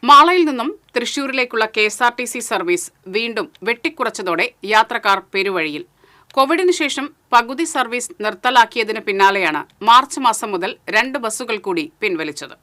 മാളയിൽ നിന്നും തൃശൂരിലേക്കുള്ള KSRTC service വീണ്ടും വെട്ടിക്കുറച്ചതോടെ യാത്രക്കാർ പെരുവഴിയിൽ. കോവിഡിന് ശേഷം പകുതി സർവീസ് നിർത്തലാക്കിയതിന് പിന്നാലെയാണ് മാർച്ച് മാസം മുതൽ 2 ബസ്സുകൾ കൂടി പിൻവലിച്ചത്.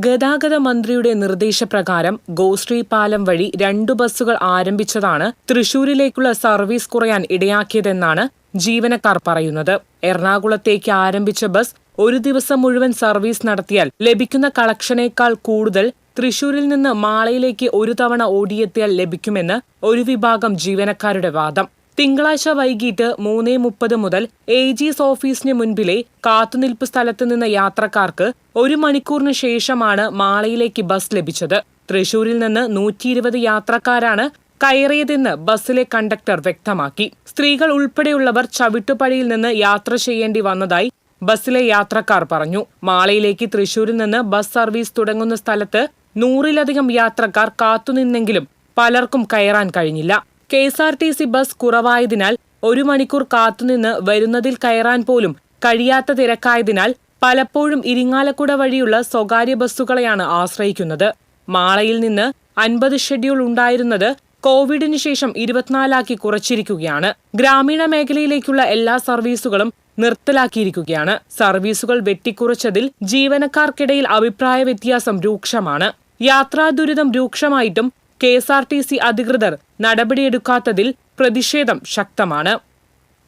ഗതാഗത മന്ത്രിയുടെ നിർദ്ദേശപ്രകാരം ഗോശ്രീ പാലം വഴി 2 ബസ്സുകൾ ആരംഭിച്ചതാണ് തൃശൂരിലേക്കുള്ള സർവീസ് കുറയാൻ ഇടയാക്കിയതെന്നാണ് ജീവനക്കാർ പറയുന്നത്. എറണാകുളത്തേക്ക് ആരംഭിച്ച ബസ് ഒരു ദിവസം മുഴുവൻ സർവീസ് നടത്തിയാൽ ലഭിക്കുന്ന കളക്ഷനേക്കാൾ കൂടുതൽ തൃശൂരിൽ നിന്ന് മാളയിലേക്ക് ഒരു തവണ ഓടിയെത്തിയാൽ ലഭിക്കുമെന്ന് ഒരു വിഭാഗം ജീവനക്കാരുടെ വാദം. തിങ്കളാഴ്ച വൈകിട്ട് 3:30 മുതൽ AG's ഓഫീസിന് മുൻപിലെ കാത്തുനിൽപ്പ് സ്ഥലത്ത് നിന്ന് യാത്രക്കാർക്ക് 1 മണിക്കൂറിന് ശേഷമാണ് മാളയിലേക്ക് ബസ് ലഭിച്ചത്. തൃശൂരിൽ നിന്ന് 120 യാത്രക്കാരാണ് കയറിയതെന്ന് ബസ്സിലെ കണ്ടക്ടർ വ്യക്തമാക്കി. സ്ത്രീകൾ ഉൾപ്പെടെയുള്ളവർ ചവിട്ടുപടിയിൽ നിന്ന് യാത്ര ചെയ്യേണ്ടി വന്നതായി ബസ്സിലെ യാത്രക്കാർ പറഞ്ഞു. മാളയിലേക്ക് തൃശൂരിൽ നിന്ന് ബസ് സർവീസ് തുടങ്ങുന്ന സ്ഥലത്ത് 100-ലധികം യാത്രക്കാർ കാത്തുനിന്നെങ്കിലും പലർക്കും കയറാൻ കഴിഞ്ഞില്ല. KSRTC ബസ് കുറവായതിനാൽ 1 മണിക്കൂർ കാത്തുനിന്ന് വരുന്നതിൽ കയറാൻ പോലും കഴിയാത്ത തിരക്കായതിനാൽ പലപ്പോഴും ഇരിങ്ങാലക്കുട വഴിയുള്ള സ്വകാര്യ ബസ്സുകളെയാണ് ആശ്രയിക്കുന്നത്. മാളയിൽ നിന്ന് 50 ഷെഡ്യൂൾ ഉണ്ടായിരുന്നത് കോവിഡിന് ശേഷം 24 കുറച്ചിരിക്കുകയാണ്. ഗ്രാമീണ മേഖലയിലേക്കുള്ള എല്ലാ സർവീസുകളും നിർത്തലാക്കിയിരിക്കുകയാണ്. സർവീസുകൾ വെട്ടിക്കുറച്ചതിൽ ജീവനക്കാർക്കിടയിൽ അഭിപ്രായ വ്യത്യാസം രൂക്ഷമാണ്. യാത്രാ ദുരിതം രൂക്ഷമായിട്ടും KSRTC അധികൃതർ നടപടിയെടുക്കാത്തതിൽ പ്രതിഷേധം ശക്തമാണ്.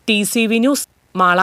TCV news, Mala.